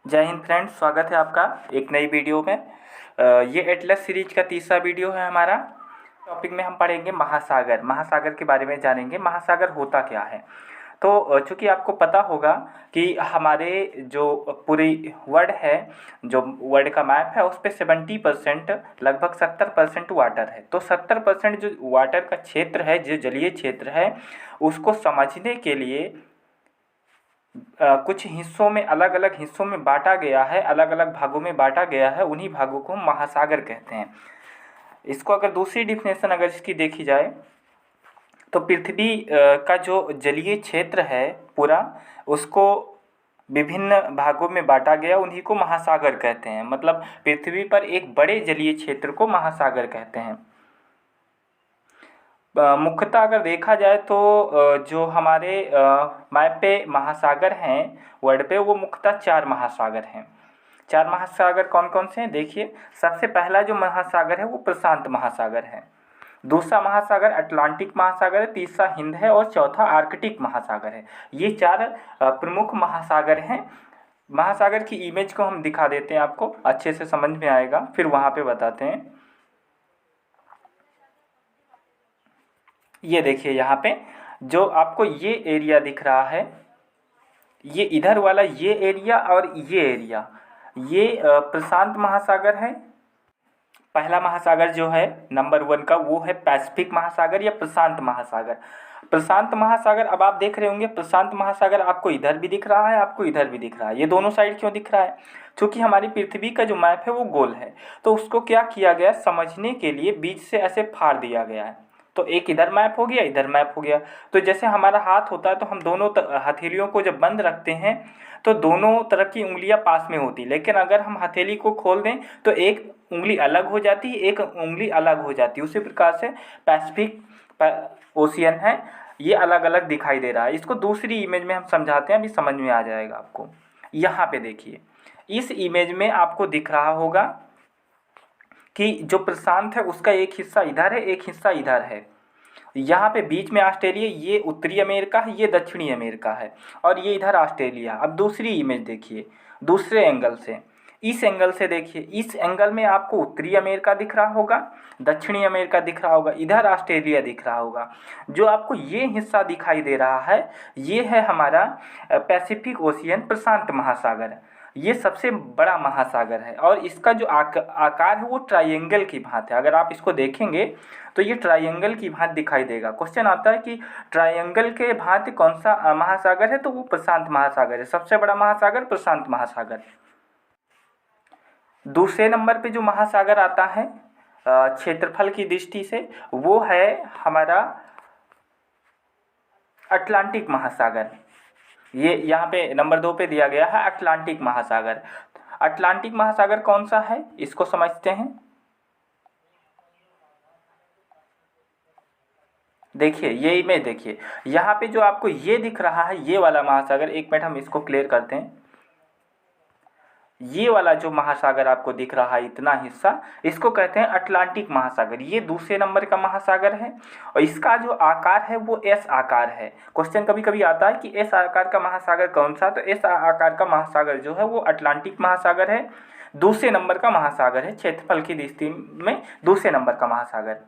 जय हिंद फ्रेंड्स, स्वागत है आपका एक नई वीडियो में। ये एटलस सीरीज का तीसरा वीडियो है हमारा। टॉपिक में हम पढ़ेंगे महासागर। महासागर के बारे में जानेंगे, महासागर होता क्या है। तो चूँकि आपको पता होगा कि हमारे जो पूरी वर्ल्ड है, जो वर्ल्ड का मैप है, उस पर 70% लगभग 70% वाटर है। तो 70% जो वाटर का क्षेत्र है, जो जलीय क्षेत्र है, उसको समझने के लिए कुछ हिस्सों में, अलग अलग हिस्सों में बांटा गया है, अलग अलग भागों में बांटा गया है। उन्हीं भागों को हम महासागर कहते हैं। इसको अगर दूसरी डिफिनेशन अगर इसकी देखी जाए तो पृथ्वी का जो जलीय क्षेत्र है पूरा, उसको विभिन्न भागों में बांटा गया, उन्हीं को महासागर कहते हैं। मतलब पृथ्वी पर एक बड़े जलीय क्षेत्र को महासागर कहते हैं। मुख्यतः अगर देखा जाए तो जो हमारे मैप पे महासागर हैं वर्ल्ड पे, वो मुख्यतः 4 महासागर हैं। 4 महासागर कौन कौन से हैं देखिए। सबसे पहला जो महासागर है वो प्रशांत महासागर है। दूसरा महासागर अटलांटिक महासागर है। तीसरा हिंद है और चौथा आर्कटिक महासागर है। ये 4 प्रमुख महासागर हैं। महासागर की इमेज को हम दिखा देते हैं, आपको अच्छे से समझ में आएगा, फिर वहाँ पे बताते हैं। ये देखिए, यहाँ पे जो आपको ये एरिया दिख रहा है, ये इधर वाला ये एरिया और ये एरिया, ये प्रशांत महासागर है। पहला महासागर जो है नंबर 1 का, वो है पैसिफिक महासागर या प्रशांत महासागर। प्रशांत महासागर, अब आप देख रहे होंगे प्रशांत महासागर आपको इधर भी दिख रहा है, आपको इधर भी दिख रहा है। ये दोनों साइड क्यों दिख रहा है? क्योंकि हमारी पृथ्वी का जो मैप है वो गोल है, तो उसको क्या किया गया, समझने के लिए बीच से ऐसे फाड़ दिया गया है। तो एक इधर मैप हो गया, इधर मैप हो गया। तो जैसे हमारा हाथ होता है, तो हम दोनों हथेलियों को जब बंद रखते हैं तो दोनों तरफ की उंगलियां पास में होती, लेकिन अगर हम हथेली को खोल दें तो एक उंगली अलग हो जाती है, एक उंगली अलग हो जाती है। उसी प्रकार से पैसिफिक ओशियन है, ये अलग अलग दिखाई दे रहा है। इसको दूसरी इमेज में हम समझाते हैं, अभी समझ में आ जाएगा आपको। यहाँ पे देखिए, इस इमेज में आपको दिख रहा होगा कि जो प्रशांत है उसका एक हिस्सा इधर है, एक हिस्सा इधर है। यहाँ पे बीच में ऑस्ट्रेलिया, ये उत्तरी अमेरिका है, ये दक्षिणी अमेरिका है, और ये इधर ऑस्ट्रेलिया। अब दूसरी इमेज देखिए, दूसरे एंगल से, इस एंगल से देखिए। इस एंगल में आपको उत्तरी अमेरिका दिख रहा होगा, दक्षिणी अमेरिका दिख रहा होगा, इधर ऑस्ट्रेलिया दिख रहा होगा। जो आपको ये हिस्सा दिखाई दे रहा है, ये है हमारा पैसिफिक ओशियन, प्रशांत महासागर। ये सबसे बड़ा महासागर है और इसका जो आकार है वो ट्रायंगल की भांति है। अगर आप इसको देखेंगे तो ये ट्रायंगल की भांति दिखाई देगा। क्वेश्चन आता है कि ट्रायंगल के भांति कौन सा महासागर है, तो वो प्रशांत महासागर है। सबसे बड़ा महासागर प्रशांत महासागर। दूसरे नंबर पे जो महासागर आता है क्षेत्रफल की दृष्टि से, वो है हमारा अटलांटिक महासागर। ये यहाँ पे नंबर 2 पे दिया गया है, अटलांटिक महासागर। अटलांटिक महासागर कौन सा है, इसको समझते हैं। देखिए ये इमेज देखिए, यहाँ पे जो आपको ये दिख रहा है, ये वाला महासागर, एक मिनट हम इसको क्लियर करते हैं। ये वाला जो महासागर आपको दिख रहा है, इतना हिस्सा, इसको कहते हैं अटलांटिक महासागर। ये दूसरे नंबर का महासागर है और इसका जो आकार है वो एस आकार है। क्वेश्चन कभी कभी आता है कि एस आकार का महासागर कौन सा, तो एस आकार का महासागर जो है वो अटलांटिक महासागर है। दूसरे नंबर का महासागर है, क्षेत्रफल की दृष्टि में दूसरे नंबर का महासागर।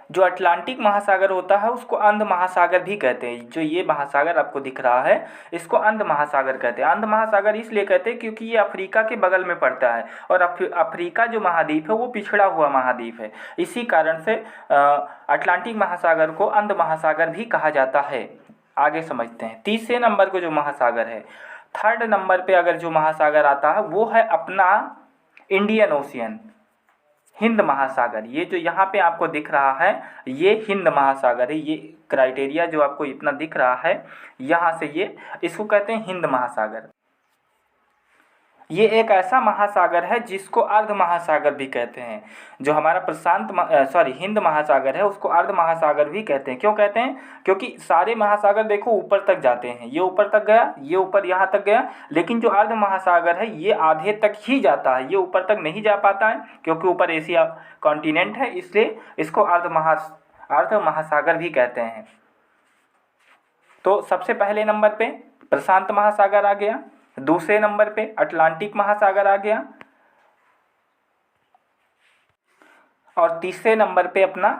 जो अटलांटिक महासागर होता है उसको अंध महासागर भी कहते हैं। जो ये महासागर आपको दिख रहा है, इसको अंध महासागर कहते हैं। अंध महासागर इसलिए कहते हैं क्योंकि ये अफ्रीका के बगल में पड़ता है और अफ्रीका जो महाद्वीप है वो पिछड़ा हुआ महाद्वीप है। इसी कारण से अटलांटिक महासागर को अंध महासागर भी कहा जाता है। आगे समझते हैं। तीसरे नंबर को जो महासागर है, थर्ड नंबर पे अगर जो महासागर आता है वो है अपना इंडियन ओशियन, हिंद महासागर। ये जो यहाँ पे आपको दिख रहा है, ये हिंद महासागर है। ये क्राइटेरिया जो आपको इतना दिख रहा है, यहाँ से ये, इसको कहते हैं हिंद महासागर। ये एक ऐसा महासागर है जिसको अर्ध महासागर भी कहते हैं। जो हमारा हिंद महासागर है उसको अर्ध महासागर भी कहते हैं। क्यों कहते हैं? क्योंकि सारे महासागर देखो ऊपर तक जाते हैं, ये ऊपर तक गया, ये ऊपर यहाँ तक गया, लेकिन जो अर्ध महासागर है ये आधे तक ही जाता है, ये ऊपर तक नहीं जा पाता है, क्योंकि ऊपर एशिया कॉन्टिनेंट है, इसलिए इसको अर्ध महासागर भी कहते हैं। तो सबसे पहले नंबर पे प्रशांत महासागर आ गया। दूसरे नंबर पे अटलांटिक महासागर आ गया, और तीसरे नंबर पे अपना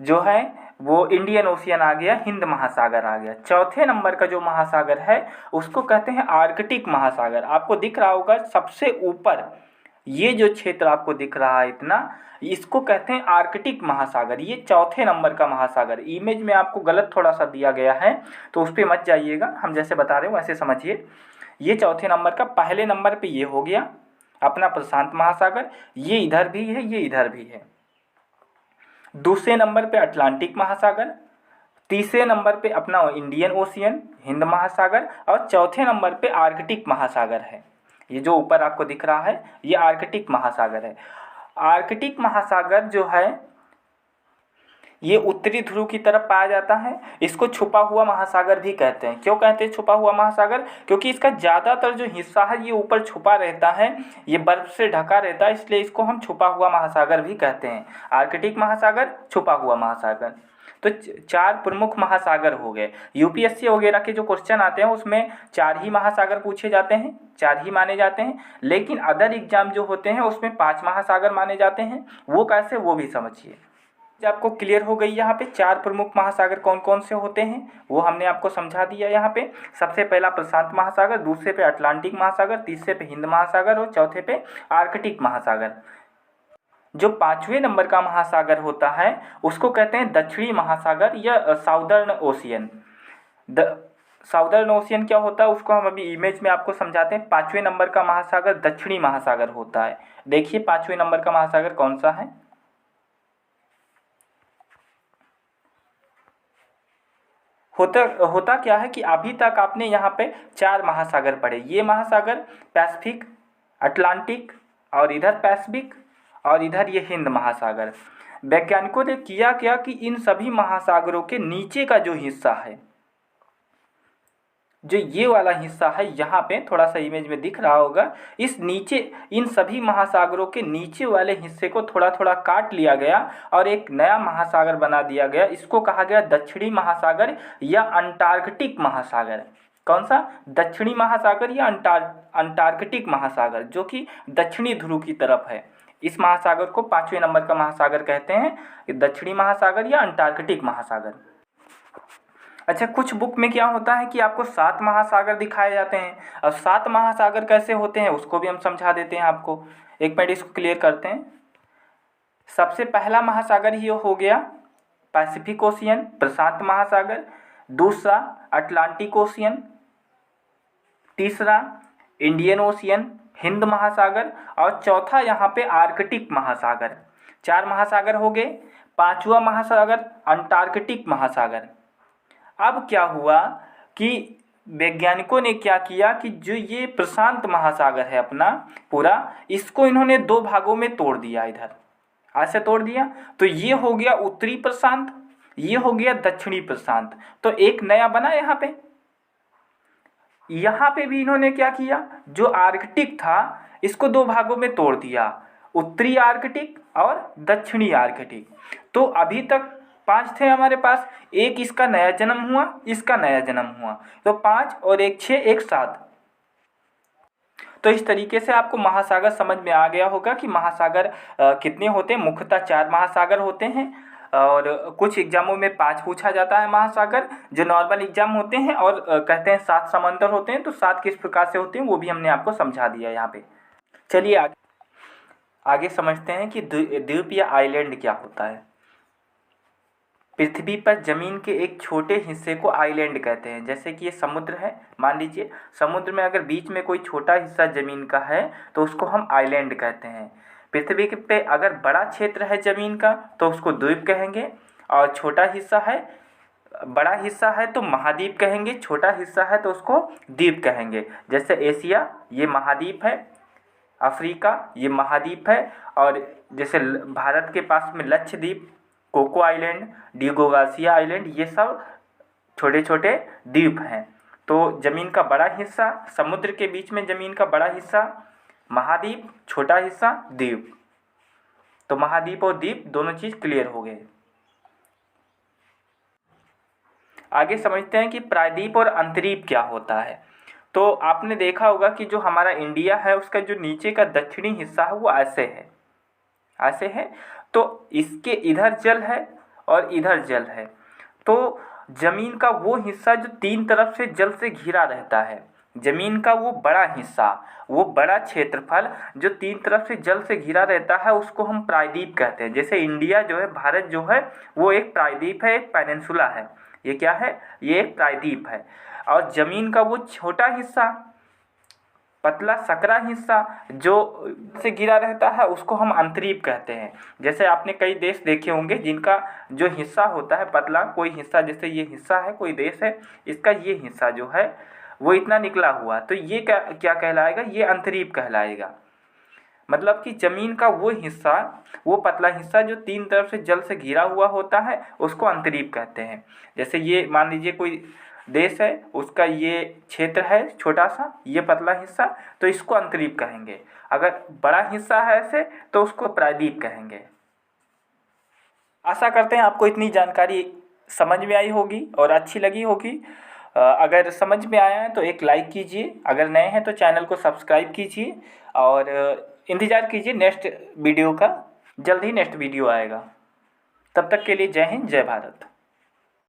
जो है वो इंडियन ओशियन आ गया, हिंद महासागर आ गया। चौथे नंबर का जो महासागर है उसको कहते हैं आर्कटिक महासागर। आपको दिख रहा होगा सबसे ऊपर ये जो क्षेत्र आपको दिख रहा है इतना, इसको कहते हैं आर्कटिक महासागर। ये चौथे नंबर का महासागर। इमेज में आपको गलत थोड़ा सा दिया गया है तो उस पर मत जाइएगा, हम जैसे बता रहे हो वैसे समझिए। ये चौथे नंबर का, पहले नंबर पे ये हो गया अपना प्रशांत महासागर, ये इधर भी है, ये इधर भी है। दूसरे नंबर पे अटलांटिक महासागर, तीसरे नंबर पे अपना इंडियन ओशियन हिंद महासागर, और चौथे नंबर पे आर्कटिक महासागर है। ये जो ऊपर आपको दिख रहा है ये आर्कटिक महासागर है। आर्कटिक महासागर जो है ये उत्तरी ध्रुव की तरफ पाया जाता है। इसको छुपा हुआ महासागर भी कहते हैं। क्यों कहते हैं छुपा हुआ महासागर? क्योंकि इसका ज़्यादातर जो हिस्सा है ये ऊपर छुपा रहता है, ये बर्फ से ढका रहता है, इसलिए इसको हम छुपा हुआ महासागर भी कहते हैं। आर्कटिक महासागर, छुपा हुआ महासागर। तो चार प्रमुख महासागर हो गए। यूपीएससी वगैरह के जो क्वेश्चन आते हैं उसमें 4 ही महासागर पूछे जाते हैं, 4 ही माने जाते हैं। लेकिन अदर एग्जाम जो होते हैं उसमें 5 महासागर माने जाते हैं। वो कैसे, वो भी समझिए। आपको क्लियर हो गई यहाँ पे 4 प्रमुख महासागर कौन कौन से होते हैं, वो हमने आपको समझा दिया यहाँ पे। सबसे पहला प्रशांत महासागर, दूसरे पे अटलांटिक महासागर, तीसरे पे हिंद महासागर और चौथे पे आर्कटिक महासागर। जो 5वें नंबर का महासागर होता है उसको कहते हैं दक्षिणी महासागर या साउदर्न ओशियन। साउदर्न ओशियन क्या होता है उसको हम अभी इमेज में आपको समझाते हैं। 5वें नंबर का महासागर दक्षिणी महासागर होता है। देखिए 5वें नंबर का महासागर कौन सा है। होता क्या है कि अभी तक आपने यहाँ पे 4 महासागर पढ़े। ये महासागर पैसिफिक, अटलांटिक, और इधर पैसिफिक, और इधर ये हिंद महासागर। वैज्ञानिकों ने किया क्या कि इन सभी महासागरों के नीचे का जो हिस्सा है, जो ये वाला हिस्सा है यहाँ पे थोड़ा सा इमेज में दिख रहा होगा, इस नीचे इन सभी महासागरों के नीचे वाले हिस्से को थोड़ा थोड़ा काट लिया गया और एक नया महासागर बना दिया गया। इसको कहा गया दक्षिणी महासागर या अंटार्कटिक महासागर। कौन सा? दक्षिणी महासागर या अंटार्कटिक महासागर, जो कि दक्षिणी ध्रुव की तरफ है। इस महासागर को 5वें नंबर का महासागर कहते हैं, दक्षिणी महासागर या अंटार्कटिक महासागर। अच्छा, कुछ बुक में क्या होता है कि आपको 7 महासागर दिखाए जाते हैं। अब 7 महासागर कैसे होते हैं उसको भी हम समझा देते हैं आपको। एक मिनट इसको क्लियर करते हैं। सबसे पहला महासागर ही हो गया पैसिफिक ओशियन, प्रशांत महासागर। दूसरा अटलांटिक ओशियन। तीसरा इंडियन ओशियन, हिंद महासागर। और चौथा यहाँ पे आर्कटिक महासागर। 4 महासागर हो गए। 5वां महासागर अंटार्कटिक महासागर। अब क्या हुआ कि वैज्ञानिकों ने क्या किया कि जो ये प्रशांत महासागर है अपना पूरा, इसको इन्होंने 2 भागों में तोड़ दिया। इधर ऐसे तोड़ दिया तो ये हो गया उत्तरी प्रशांत, ये हो गया दक्षिणी प्रशांत। तो एक नया बना यहाँ पे। यहाँ पे भी इन्होंने क्या किया, जो आर्कटिक था इसको 2 भागों में तोड़ दिया, उत्तरी आर्कटिक और दक्षिणी आर्कटिक। तो अभी तक 5 थे हमारे पास। एक इसका नया जन्म हुआ, इसका नया जन्म हुआ, तो 5 और 1 6, 1 7। तो इस तरीके से आपको महासागर समझ में आ गया होगा कि महासागर कितने होते हैं। मुख्यतः 4 महासागर होते हैं और कुछ एग्जामों में 5 पूछा जाता है महासागर जो नॉर्मल एग्जाम होते हैं। और कहते हैं 7 समंदर होते हैं। तो 7 किस प्रकार से होते हैं वो भी हमने आपको समझा दिया यहाँ पे। चलिए आगे समझते हैं कि द्वीप या आइलैंड क्या होता है। पृथ्वी पर जमीन के एक छोटे हिस्से को आइलैंड कहते हैं। जैसे कि ये समुद्र है, मान लीजिए समुद्र में अगर बीच में कोई छोटा हिस्सा जमीन का है तो उसको हम आइलैंड कहते हैं। पृथ्वी पे अगर बड़ा क्षेत्र है जमीन का तो उसको द्वीप कहेंगे, और छोटा हिस्सा है, बड़ा हिस्सा है तो महाद्वीप कहेंगे, छोटा हिस्सा है तो उसको द्वीप कहेंगे। जैसे एशिया ये महाद्वीप है, अफ्रीका ये महाद्वीप है, और जैसे भारत के पास में लक्षद्वीप, कोको आइलैंड, डिगोगासिया आइलैंड, ये सब छोटे छोटे द्वीप हैं। तो ज़मीन का बड़ा हिस्सा, समुद्र के बीच में ज़मीन का बड़ा हिस्सा महाद्वीप, छोटा हिस्सा द्वीप। तो महाद्वीप और द्वीप दोनों चीज़ क्लियर हो गए। आगे समझते हैं कि प्रायद्वीप और अंतर्द्वीप क्या होता है। तो आपने देखा होगा कि जो हमारा इंडिया है उसका जो नीचे का दक्षिणी हिस्सा है वो ऐसे है, ऐसे है। तो इसके इधर जल है और इधर जल है। तो जमीन का वो हिस्सा जो तीन तरफ से जल से घिरा रहता है, जमीन का वो बड़ा हिस्सा, वो बड़ा क्षेत्रफल जो तीन तरफ से जल से घिरा रहता है, उसको हम प्रायद्वीप कहते हैं। जैसे इंडिया जो है, भारत जो है, वो एक प्रायद्वीप है, एक पेनिनसुला है। ये क्या है? ये एक प्रायद्वीप है। और जमीन का वो छोटा हिस्सा, पतला सकरा हिस्सा जो से घिरा रहता है, उसको हम अंतरीप कहते हैं। जैसे आपने कई देश देखे होंगे जिनका जो हिस्सा होता है पतला, कोई हिस्सा, जैसे ये हिस्सा है, कोई देश है, इसका ये हिस्सा जो है वो इतना निकला हुआ, तो ये क्या क्या कहलाएगा? ये अंतरीप कहलाएगा। मतलब कि जमीन का वो हिस्सा, वो पतला हिस्सा जो तीन तरफ से जल से घिरा हुआ होता है, उसको अंतरीप कहते हैं। जैसे ये मान लीजिए कोई देश है, उसका ये क्षेत्र है छोटा सा, ये पतला हिस्सा, तो इसको अंतरीप कहेंगे। अगर बड़ा हिस्सा है ऐसे, तो उसको प्रायद्वीप कहेंगे। आशा करते हैं आपको इतनी जानकारी समझ में आई होगी और अच्छी लगी होगी। अगर समझ में आया है तो एक लाइक कीजिए, अगर नए हैं तो चैनल को सब्सक्राइब कीजिए और इंतज़ार कीजिए नेक्स्ट वीडियो का। जल्द ही नेक्स्ट वीडियो आएगा। तब तक के लिए जय हिंद, जय भारत।